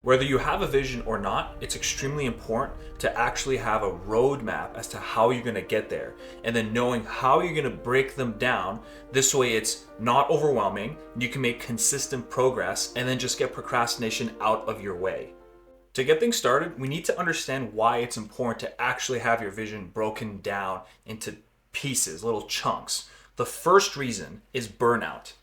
Whether you have a vision or not, it's extremely important to actually have a roadmap as to how you're going to get there, and then knowing how you're going to break them down. This way it's not overwhelming, you can make consistent progress, and then just get procrastination out of your way. To get things started, we need to understand why it's important to actually have your vision broken down into pieces, little chunks. The first reason is burnout.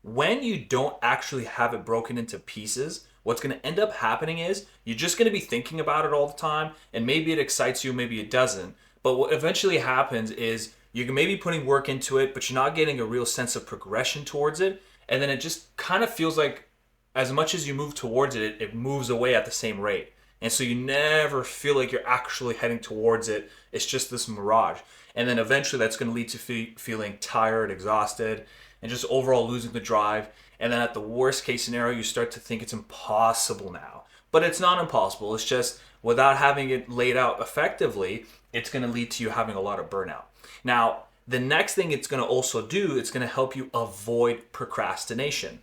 When you don't actually have it broken into pieces, what's going to end up happening is you're just going to be thinking about it all the time, and maybe it excites you, maybe it doesn't. But what eventually happens is you're maybe putting work into it, but you're not getting a real sense of progression towards it. And then it just kind of feels like as much as you move towards it, it moves away at the same rate. And so you never feel like you're actually heading towards it. It's just this mirage. And then eventually that's going to lead to feeling tired, exhausted, and just overall losing the drive. And then at the worst case scenario, you start to think it's impossible now. But it's not impossible. It's just without having it laid out effectively, it's going to lead to you having a lot of burnout. Now, the next thing it's going to also do, it's going to help you avoid procrastination.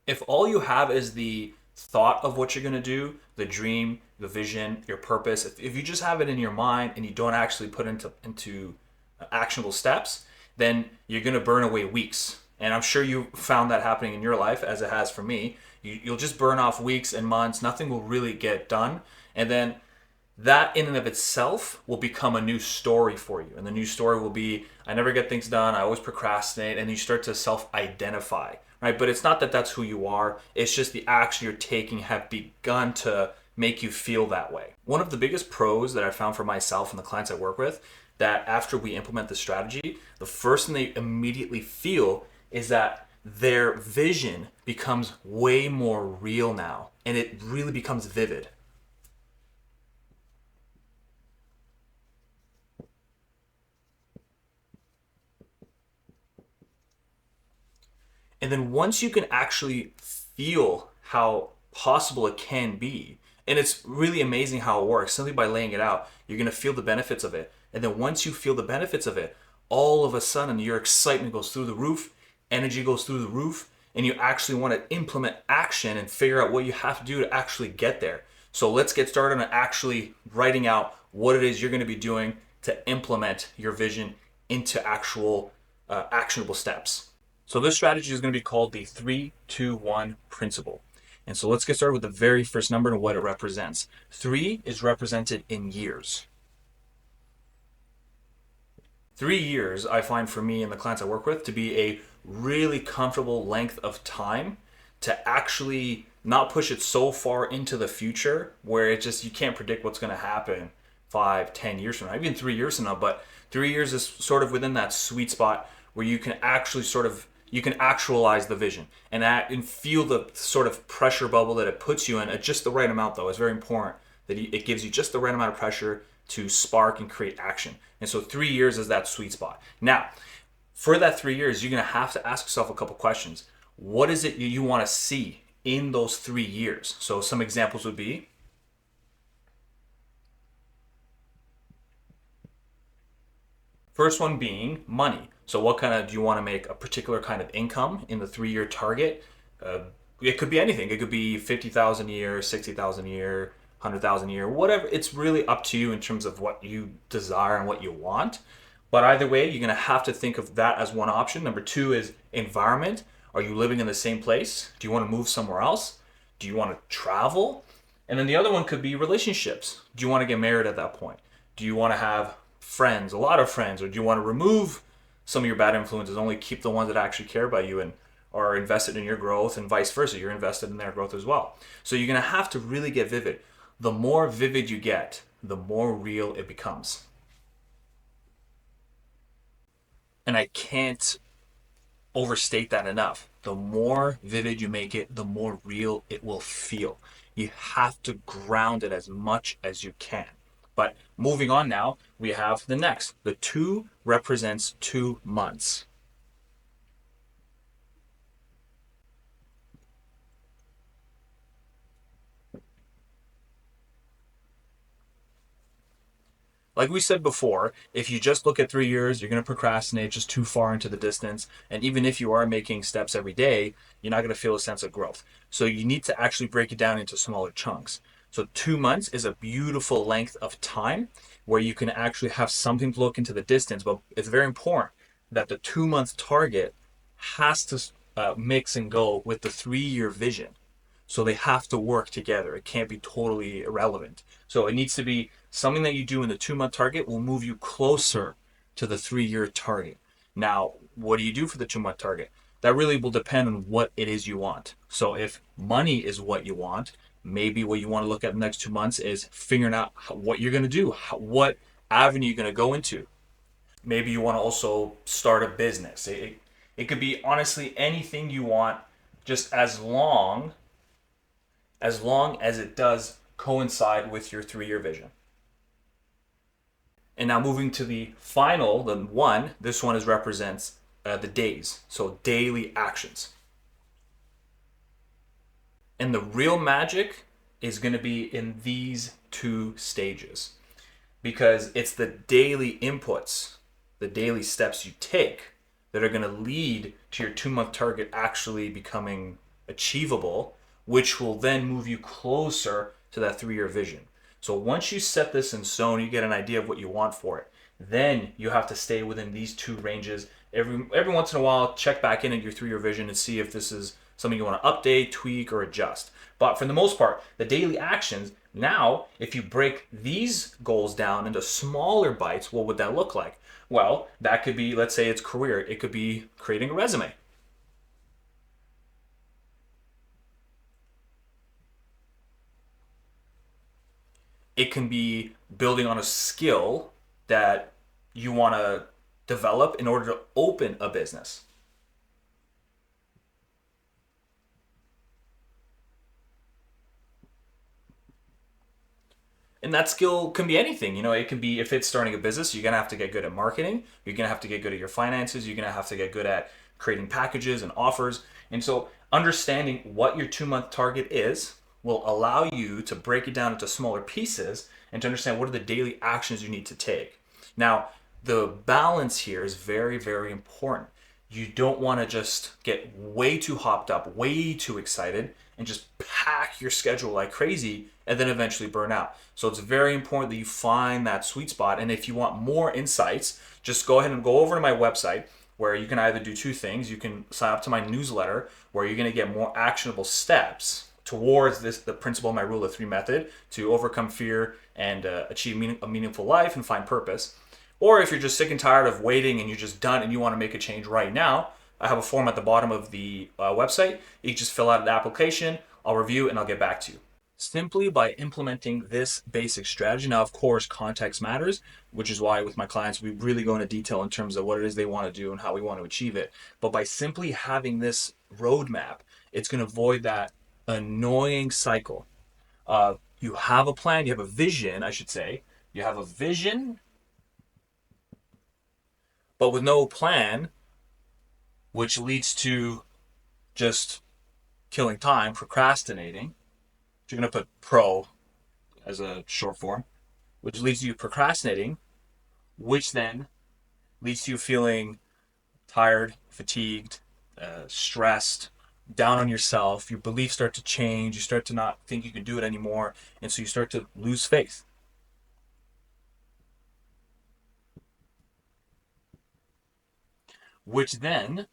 If all you have is the thought of what you're going to do, the dream, the vision, your purpose, if you just have it in your mind and you don't actually put into actionable steps, then you're going to burn away weeks. And I'm sure you found that happening in your life, as it has for me. You'll just burn off weeks and months. Nothing will really get done. And then that in and of itself will become a new story for you. And the new story will be, I never get things done, I always procrastinate, and you start to self-identify, right? But it's not that that's who you are. It's just the action you're taking have begun to make you feel that way. One of the biggest pros that I found for myself and the clients I work with, that after we implement the strategy, the first thing they immediately feel is that their vision becomes way more real now, and it really becomes vivid. And then once you can actually feel how possible it can be, and it's really amazing how it works, simply by laying it out, you're going to feel the benefits of it. And then once you feel the benefits of it, all of a sudden your excitement goes through the roof, energy goes through the roof, and you actually want to implement action and figure out what you have to do to actually get there. So let's get started on actually writing out what it is you're going to be doing to implement your vision into actual actionable steps. So this strategy is going to be called the 3-2-1 principle. And so let's get started with the very first number and what it represents. 3 is represented in years. 3 years, I find for me and the clients I work with to be a really comfortable length of time to actually not push it so far into the future where it just, you can't predict what's going to happen 5, 10 years from now, even 3 years from now. But 3 years is sort of within that sweet spot where you can actually you can actualize the vision and feel the sort of pressure bubble that it puts you in at just the right amount. Though it's very important that it gives you just the right amount of pressure to spark and create action. And so 3 years is that sweet spot. Now, for that 3 years, you're going to have to ask yourself a couple questions. What is it you want to see in those 3 years? So some examples would be, first one being money. So what kind of, do you want to make a particular kind of income in the 3 year target? It could be anything. It could be 50,000 a year, 60,000 a year, 100,000 a year, whatever. It's really up to you in terms of what you desire and what you want. But either way, you're going to have to think of that as one option. Number two is environment. Are you living in the same place? Do you want to move somewhere else? Do you want to travel? And then the other one could be relationships. Do you want to get married at that point? Do you want to have friends, a lot of friends, or do you want to remove some of your bad influences, only keep the ones that actually care about you and are invested in your growth, and vice versa, you're invested in their growth as well. So you're going to have to really get vivid. The more vivid you get, the more real it becomes. And I can't overstate that enough. The more vivid you make it, the more real it will feel. You have to ground it as much as you can. But moving on now, we have the next. The 2 represents 2 months. Like we said before, if you just look at 3 years, you're going to procrastinate just too far into the distance. And even if you are making steps every day, you're not going to feel a sense of growth. So you need to actually break it down into smaller chunks. So 2 months is a beautiful length of time where you can actually have something to look into the distance. But it's very important that the 2 month target has to mix and go with the 3 year vision. So they have to work together. It can't be totally irrelevant. So it needs to be something that you do in the 2 month target will move you closer to the 3 year target. Now, what do you do for the 2 month target? That really will depend on what it is you want. So if money is what you want, maybe what you want to look at the next 2 months is figuring out what you're going to do, what avenue you're going to go into. Maybe you want to also start a business. It could be honestly anything you want, just as long as it does coincide with your 3 year vision. And now moving to the final, the one, this one is represents the days, so daily actions. And the real magic is going to be in these two stages because it's the daily inputs, the daily steps you take that are going to lead to your 2 month target actually becoming achievable, which will then move you closer to that 3 year vision. So once you set this in stone, you get an idea of what you want for it. Then you have to stay within these two ranges. Every once in a while, check back in at your 3 year vision and see if this is something you want to update, tweak, or adjust. But for the most part, the daily actions, now, if you break these goals down into smaller bites, what would that look like? Well, that could be, let's say it's career. It could be creating a resume. It can be building on a skill that you want to develop in order to open a business. And that skill can be anything. It can be if it's starting a business, you're going to have to get good at marketing. You're going to have to get good at your finances. You're going to have to get good at creating packages and offers. And so, understanding what your 2 month target is will allow you to break it down into smaller pieces and to understand what are the daily actions you need to take. Now, the balance here is very, very important. You don't want to just get way too hopped up, way too excited, and just pack your schedule like crazy and then eventually burn out. So it's very important that you find that sweet spot. And if you want more insights, just go ahead and go over to my website where you can either do two things. You can sign up to my newsletter where you're going to get more actionable steps towards the principle of my rule of three method to overcome fear and achieve a meaningful life and find purpose. Or if you're just sick and tired of waiting and you're just done and you want to make a change right now, I have a form at the bottom of the website. You can just fill out an application, I'll review, and I'll get back to you. Simply by implementing this basic strategy. Now, of course, context matters, which is why with my clients, we really go into detail in terms of what it is they want to do and how we want to achieve it. But by simply having this roadmap, it's going to avoid that annoying cycle. You have a plan, you have a vision, I should say. You have a vision, but with no plan, which leads to just killing time, procrastinating. You're going to put pro as a short form, which leads to you procrastinating, which then leads to you feeling tired, fatigued, stressed, down on yourself. Your beliefs start to change. You start to not think you can do it anymore. And so you start to lose faith, which then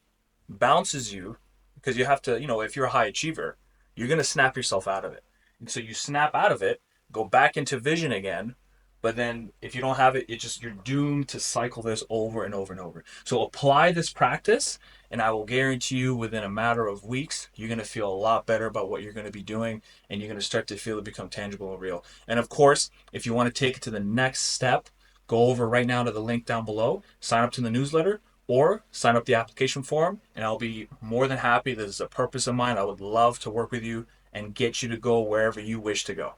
bounces you because you have to, if you're a high achiever, you're going to snap yourself out of it. And so you snap out of it, go back into vision again. But then if you don't have it, you're doomed to cycle this over and over and over. So apply this practice and I will guarantee you within a matter of weeks, you're going to feel a lot better about what you're going to be doing and you're going to start to feel it become tangible and real. And of course, if you want to take it to the next step, go over right now to the link down below, sign up to the newsletter, or sign up the application form and I'll be more than happy. This is a purpose of mine. I would love to work with you and get you to go wherever you wish to go.